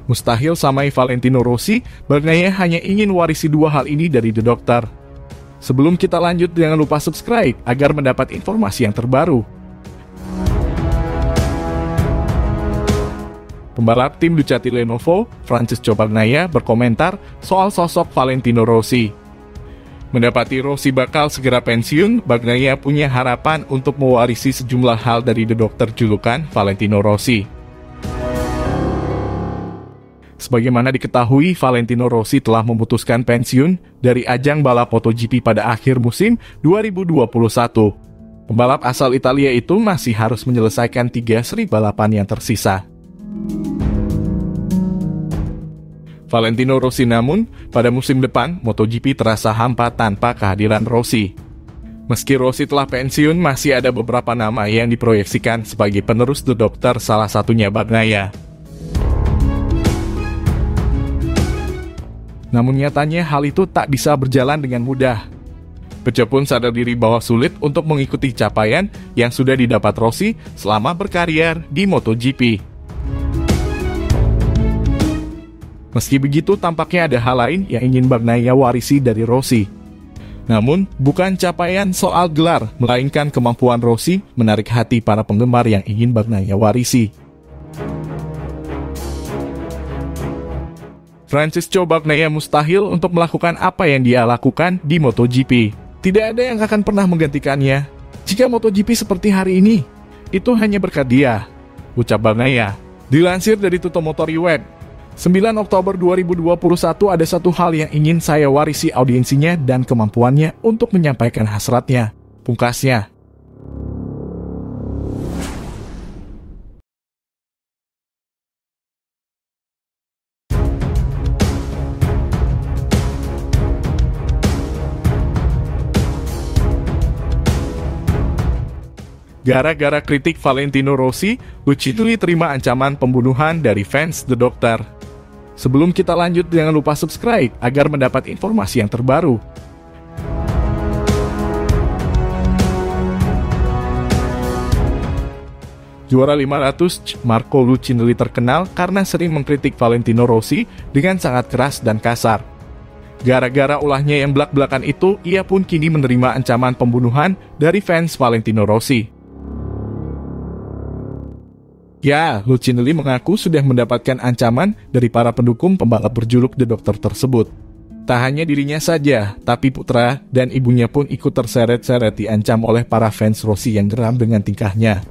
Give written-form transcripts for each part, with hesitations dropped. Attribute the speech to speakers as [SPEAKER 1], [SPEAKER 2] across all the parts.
[SPEAKER 1] Mustahil samai Valentino Rossi, Bagnaia hanya ingin warisi dua hal ini dari The Doctor. Sebelum kita lanjut, jangan lupa subscribe agar mendapat informasi yang terbaru. Pembalap tim Ducati Lenovo, Francesco Bagnaia, berkomentar soal sosok Valentino Rossi. Mendapati Rossi bakal segera pensiun, Bagnaia punya harapan untuk mewarisi sejumlah hal dari The Doctor julukan Valentino Rossi. Sebagaimana diketahui, Valentino Rossi telah memutuskan pensiun dari ajang balap MotoGP pada akhir musim 2021. Pembalap asal Italia itu masih harus menyelesaikan 3 seri balapan yang tersisa. Valentino Rossi namun, pada musim depan, MotoGP terasa hampa tanpa kehadiran Rossi. Meski Rossi telah pensiun, masih ada beberapa nama yang diproyeksikan sebagai penerus The Doctor, salah satunya Bagnaia. Namun nyatanya hal itu tak bisa berjalan dengan mudah. Bejo pun sadar diri bahwa sulit untuk mengikuti capaian yang sudah didapat Rossi selama berkarier di MotoGP. Meski begitu, tampaknya ada hal lain yang ingin Bagnaia warisi dari Rossi. Namun, bukan capaian soal gelar, melainkan kemampuan Rossi menarik hati para penggemar yang ingin Bagnaia warisi. Francesco Bagnaia mustahil untuk melakukan apa yang dia lakukan di MotoGP. Tidak ada yang akan pernah menggantikannya. Jika MotoGP seperti hari ini, itu hanya berkat dia, ucap Bagnaia. Dilansir dari Tutomotori Web, 9 Oktober 2021 ada satu hal yang ingin saya warisi audiensinya dan kemampuannya untuk menyampaikan hasratnya, pungkasnya. Gara-gara kritik Valentino Rossi, Lucinelli terima ancaman pembunuhan dari fans The Doctor. Sebelum kita lanjut, jangan lupa subscribe agar mendapat informasi yang terbaru. Juara 500, Marco Lucinelli terkenal karena sering mengkritik Valentino Rossi dengan sangat keras dan kasar. Gara-gara ulahnya yang belak-belakan itu, ia pun kini menerima ancaman pembunuhan dari fans Valentino Rossi. Ya, Lucinelli mengaku sudah mendapatkan ancaman dari para pendukung pembalap berjuluk The Doctor tersebut. Tak hanya dirinya saja, tapi putra dan ibunya pun ikut terseret-seret diancam oleh para fans Rossi yang geram dengan tingkahnya.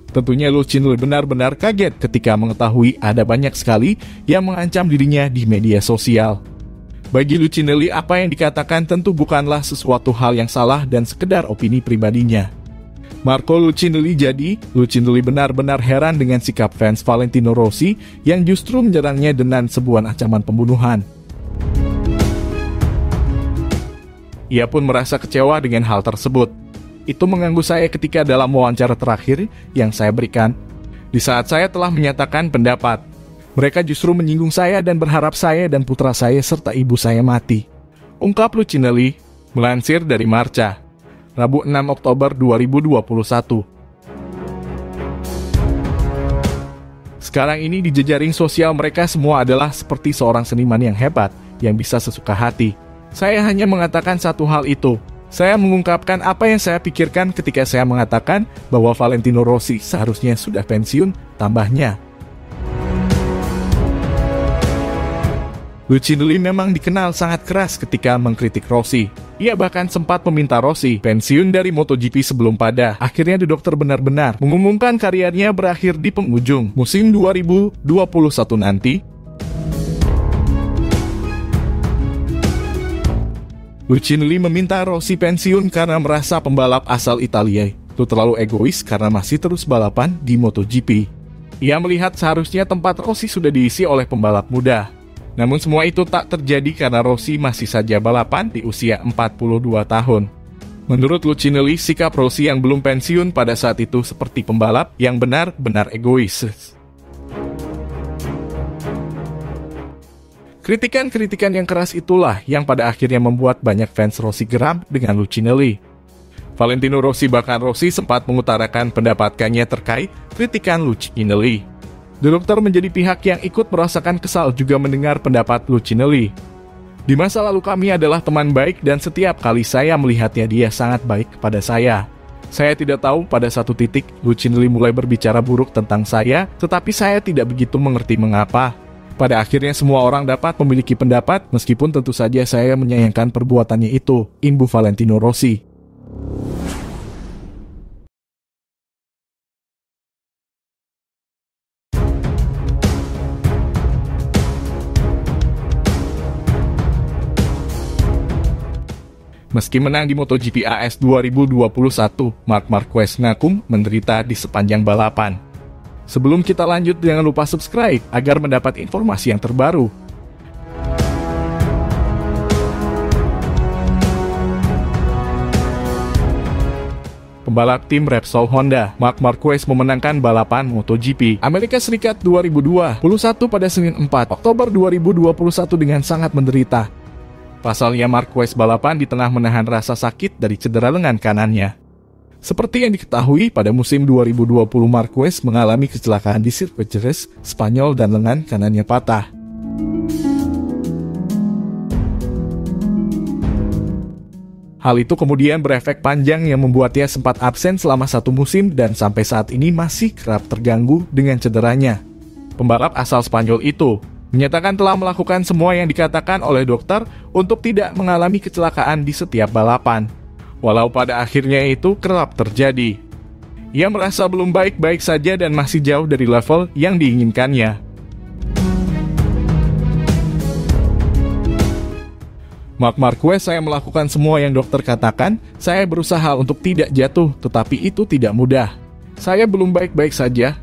[SPEAKER 1] Tentunya Lucinelli benar-benar kaget ketika mengetahui ada banyak sekali yang mengancam dirinya di media sosial. Bagi Lucinelli, apa yang dikatakan tentu bukanlah sesuatu hal yang salah dan sekedar opini pribadinya. Marco Lucinelli benar-benar heran dengan sikap fans Valentino Rossi yang justru menyerangnya dengan sebuah ancaman pembunuhan. Ia pun merasa kecewa dengan hal tersebut. Itu mengganggu saya ketika dalam wawancara terakhir yang saya berikan. Di saat saya telah menyatakan pendapat, mereka justru menyinggung saya dan berharap saya dan putra saya serta ibu saya mati, ungkap Lucinelli, melansir dari Marca, Rabu 6 Oktober 2021. Sekarang ini di jejaring sosial mereka semua adalah seperti seorang seniman yang hebat, yang bisa sesuka hati. Saya hanya mengatakan satu hal itu. Saya mengungkapkan apa yang saya pikirkan ketika saya mengatakan bahwa Valentino Rossi seharusnya sudah pensiun, tambahnya. Lucinelli memang dikenal sangat keras ketika mengkritik Rossi. Ia bahkan sempat meminta Rossi pensiun dari MotoGP sebelum pada akhirnya The Doctor benar-benar mengumumkan karirnya berakhir di penghujung musim 2021 nanti. Lucinelli meminta Rossi pensiun karena merasa pembalap asal Italia itu terlalu egois karena masih terus balapan di MotoGP. Ia melihat seharusnya tempat Rossi sudah diisi oleh pembalap muda. Namun semua itu tak terjadi karena Rossi masih saja balapan di usia 42 tahun. Menurut Lucinelli, sikap Rossi yang belum pensiun pada saat itu seperti pembalap yang benar-benar egois. Kritikan-kritikan yang keras itulah yang pada akhirnya membuat banyak fans Rossi geram dengan Lucinelli. Valentino Rossi bahkan Rossi sempat mengutarakan pendapatnya terkait kritikan Lucinelli. Dokter menjadi pihak yang ikut merasakan kesal juga mendengar pendapat Lucinelli. Di masa lalu kami adalah teman baik dan setiap kali saya melihatnya dia sangat baik kepada saya. Saya tidak tahu pada satu titik Lucinelli mulai berbicara buruk tentang saya, tetapi saya tidak begitu mengerti mengapa. Pada akhirnya semua orang dapat memiliki pendapat, meskipun tentu saja saya menyayangkan perbuatannya itu, imbu Valentino Rossi. Meski menang di MotoGP AS 2021, Marc Marquez ngaku menderita di sepanjang balapan. Sebelum kita lanjut, jangan lupa subscribe agar mendapat informasi yang terbaru. Pembalap tim Repsol Honda, Marc Marquez memenangkan balapan MotoGP Amerika Serikat 2021 pada Senin 4 Oktober 2021 dengan sangat menderita. Pasalnya Marquez balapan di tengah menahan rasa sakit dari cedera lengan kanannya. Seperti yang diketahui, pada musim 2020 Marquez mengalami kecelakaan di sirkuit Jerez, Spanyol dan lengan kanannya patah. Hal itu kemudian berefek panjang yang membuatnya sempat absen selama 1 musim dan sampai saat ini masih kerap terganggu dengan cederanya. Pembalap asal Spanyol itu menyatakan telah melakukan semua yang dikatakan oleh dokter untuk tidak mengalami kecelakaan di setiap balapan. Walau pada akhirnya itu kerap terjadi. Ia merasa belum baik-baik saja dan masih jauh dari level yang diinginkannya. Marc Marquez, saya melakukan semua yang dokter katakan, saya berusaha untuk tidak jatuh, tetapi itu tidak mudah. Saya belum baik-baik saja.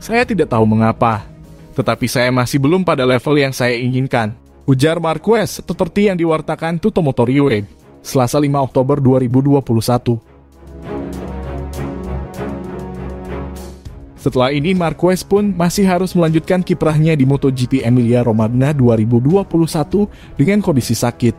[SPEAKER 1] Saya tidak tahu mengapa. Tetapi saya masih belum pada level yang saya inginkan. Ujar Marquez seperti yang diwartakan Tutto Motor.ue. Selasa 5 Oktober 2021. Setelah ini Marquez pun masih harus melanjutkan kiprahnya di MotoGP Emilia-Romagna 2021 dengan kondisi sakit.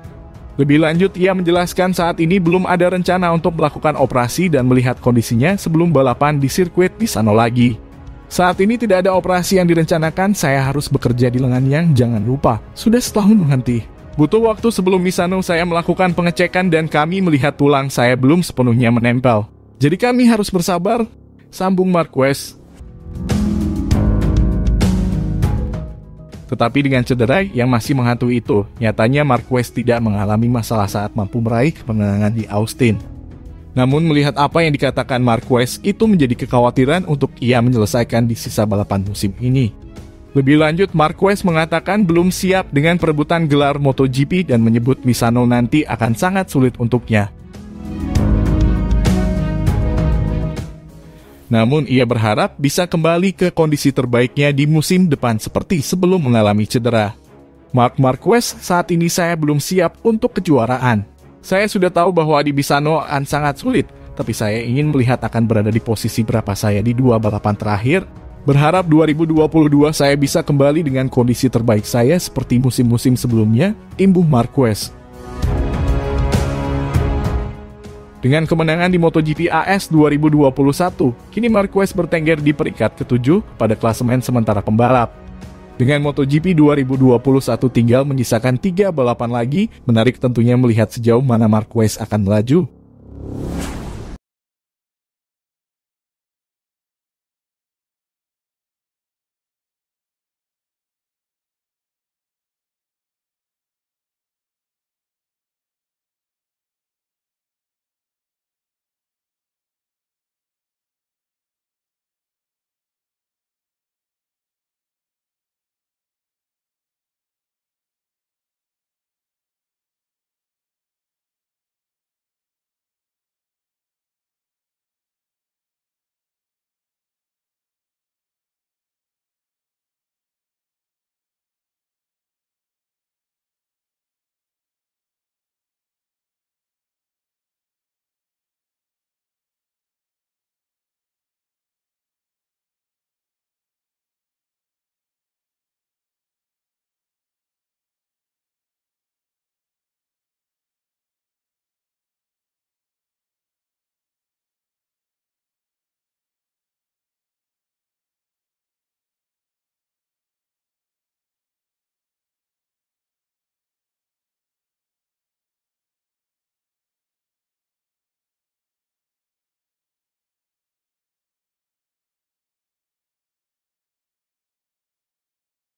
[SPEAKER 1] Lebih lanjut, ia menjelaskan saat ini belum ada rencana untuk melakukan operasi dan melihat kondisinya sebelum balapan di sirkuit Misano lagi. Saat ini tidak ada operasi yang direncanakan, saya harus bekerja di lengan yang jangan lupa, sudah setahun berhenti. Butuh waktu sebelum Misano saya melakukan pengecekan dan kami melihat tulang saya belum sepenuhnya menempel. Jadi kami harus bersabar, sambung Marquez. Tetapi dengan cedera yang masih menghantui itu, nyatanya Marquez tidak mengalami masalah saat mampu meraih kemenangan di Austin. Namun melihat apa yang dikatakan Marquez, itu menjadi kekhawatiran untuk ia menyelesaikan di sisa balapan musim ini. Lebih lanjut, Marquez mengatakan belum siap dengan perebutan gelar MotoGP dan menyebut Misano nanti akan sangat sulit untuknya. Namun ia berharap bisa kembali ke kondisi terbaiknya di musim depan seperti sebelum mengalami cedera. Marc Marquez, saat ini saya belum siap untuk kejuaraan. Saya sudah tahu bahwa di Misano akan sangat sulit, tapi saya ingin melihat akan berada di posisi berapa saya di 2 balapan terakhir. Berharap 2022 saya bisa kembali dengan kondisi terbaik saya seperti musim-musim sebelumnya, imbuh Marquez. Dengan kemenangan di MotoGP AS 2021, kini Marquez bertengger di peringkat ke-7 pada klasemen sementara pembalap. Dengan MotoGP 2021 tinggal menyisakan 3 balapan lagi, menarik tentunya melihat sejauh mana Marquez akan melaju.